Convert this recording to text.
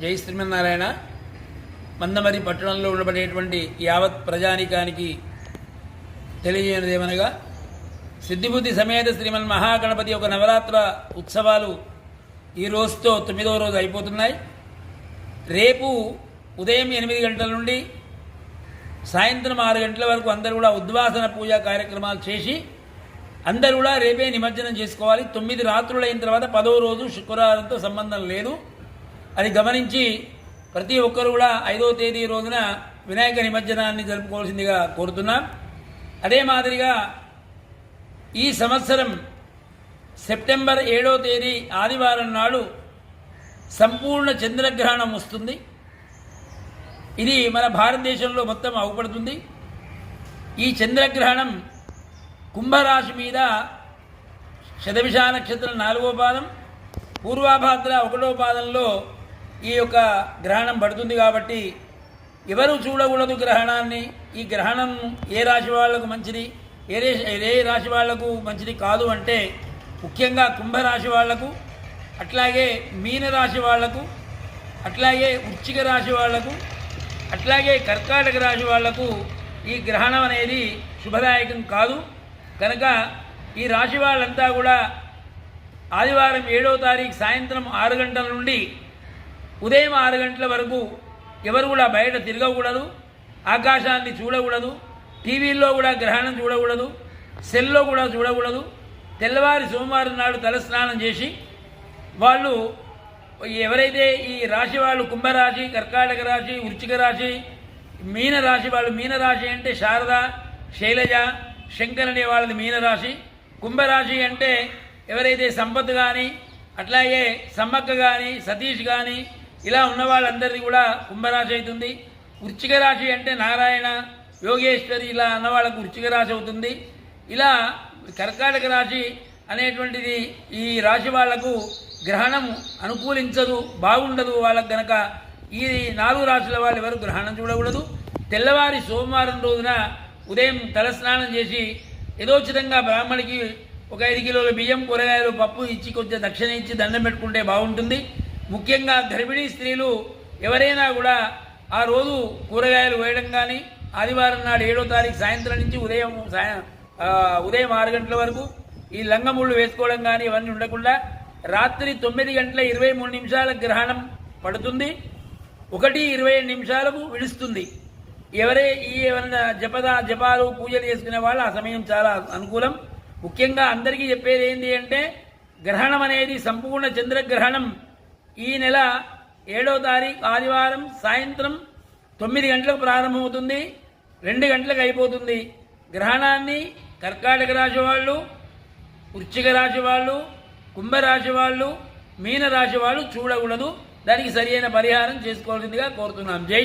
జై శ్రీమన్నారాయణ. మందమరి పట్టణంలో ఉండబడేటువంటి యావత్ ప్రజానికానికి తెలియజేయనిదేమనగా, సిద్ధిబుద్ధి సమేత శ్రీమన్ మహాగణపతి యొక్క నవరాత్ర ఉత్సవాలు ఈ రోజుతో 9వ రోజు అయిపోతున్నాయి. రేపు ఉదయం 8 గంటల నుండి సాయంత్రం 6 గంటల వరకు అందరూ కూడా ఉద్వాసన పూజా కార్యక్రమాలు చేసి అందరూ కూడా రేపే నిమజ్జనం చేసుకోవాలి. 9 రాత్రులు అయిన తర్వాత 10వ రోజు శుక్రవారంతో సంబంధం లేదు. అది గమనించి ప్రతి ఒక్కరు కూడా 5వ తేదీ రోజున వినాయక నిమజ్జనాన్ని జరుపుకోవాల్సిందిగా కోరుతున్నాం. అదే మాదిరిగా ఈ సంవత్సరం సెప్టెంబర్ 7వ తేదీ ఆదివారం నాడు సంపూర్ణ చంద్రగ్రహణం వస్తుంది. ఇది మన భారతదేశంలో మొత్తం అవుపడుతుంది. ఈ చంద్రగ్రహణం కుంభరాశి మీద శతభిష నక్షత్రం 4వ పాదం, పూర్వాభాద్ర 1వ పాదంలో ఈ యొక్క గ్రహణం పడుతుంది. కాబట్టి ఎవరు చూడకూడదు గ్రహణాన్ని. ఈ గ్రహణం ఏ రాశి వాళ్లకు మంచిది, ఏ రాశి వాళ్లకు మంచిది కాదు అంటే ముఖ్యంగా కుంభరాశి వాళ్లకు, అట్లాగే మీనరాశి వాళ్లకు, అట్లాగే వృశ్చిక రాశి వాళ్లకు, అట్లాగే కర్కాటక రాశి వాళ్లకు ఈ గ్రహణం అనేది శుభదాయకం కాదు. కనుక ఈ రాశి వాళ్ళంతా కూడా ఆదివారం 7వ తారీఖు సాయంత్రం 6 గంటల నుండి ఉదయం 6 గంటల వరకు ఎవరు కూడా బయట తిరగకూడదు, ఆకాశాన్ని చూడకూడదు, టీవీల్లో కూడా గ్రహణం చూడకూడదు, సెల్లో కూడా చూడకూడదు. తెల్లవారి సోమవారం నాడు తలస్నానం చేసి వాళ్ళు ఎవరైతే ఈ రాశి వాళ్ళు కుంభరాశి, కర్కాటక రాశి, వృశ్చిక రాశి, మీనరాశి వాళ్ళు, మీనరాశి అంటే శారద, శైలజ, శంకర్ అనే వాళ్ళది మీనరాశి. కుంభరాశి అంటే ఎవరైతే సంపత్ కానీ, అట్లాగే సమ్మక్క కానీ, సతీష్ కానీ ఇలా ఉన్న వాళ్ళందరిది కూడా కుంభరాశి అవుతుంది. వృశ్చిక రాశి అంటే నారాయణ, యోగేశ్వరి ఇలా అన్న వాళ్ళకు వృశ్చిక రాశి అవుతుంది. ఇలా కర్కాటక రాశి అనేటువంటిది ఈ రాశి వాళ్లకు గ్రహణం అనుకూలించదు, బాగుండదు వాళ్ళకు. గనక ఈ 4 రాశుల వాళ్ళు ఎవరు గ్రహణం చూడకూడదు. తెల్లవారి సోమవారం రోజున ఉదయం తలస్నానం చేసి యథోచితంగా బ్రాహ్మడికి ఒక 5 కిలోల బియ్యం, కూరగాయలు, పప్పు ఇచ్చి కొంచెం దక్షిణ ఇచ్చి దండం పెట్టుకుంటే బాగుంటుంది. ముఖ్యంగా గర్భిణీ స్త్రీలు ఎవరైనా కూడా ఆ రోజు కూరగాయలు వేయడం కానీ, ఆదివారం నాడు 7వ తారీఖు సాయంత్రం నుంచి ఉదయం 6 గంటల వరకు ఈ లంగముళ్ళు వేసుకోవడం కానీ ఇవన్నీ ఉండకుండా రాత్రి 9:23 గ్రహణం పడుతుంది. 1:27 విడుస్తుంది. ఏమైనా జపాలు పూజలు చేసుకునే వాళ్ళు ఆ సమయం చాలా అనుకూలం. ముఖ్యంగా అందరికీ చెప్పేది ఏంటి అంటే, గ్రహణం అనేది సంపూర్ణ చంద్రగ్రహణం ఈ నెల 7వ తారీఖు ఆదివారం సాయంత్రం 9 గంటలకు ప్రారంభమవుతుంది, 2 గంటలకు అయిపోతుంది. గ్రహణాన్ని కర్కాటక రాశి వాళ్ళు, వృశ్చిక రాశి వాళ్ళు, కుంభరాశి వాళ్ళు, మీనరాశి వాళ్ళు చూడకూడదు. దానికి సరియైన పరిహారం చేసుకోవాల్సిందిగా కోరుతున్నాం. జై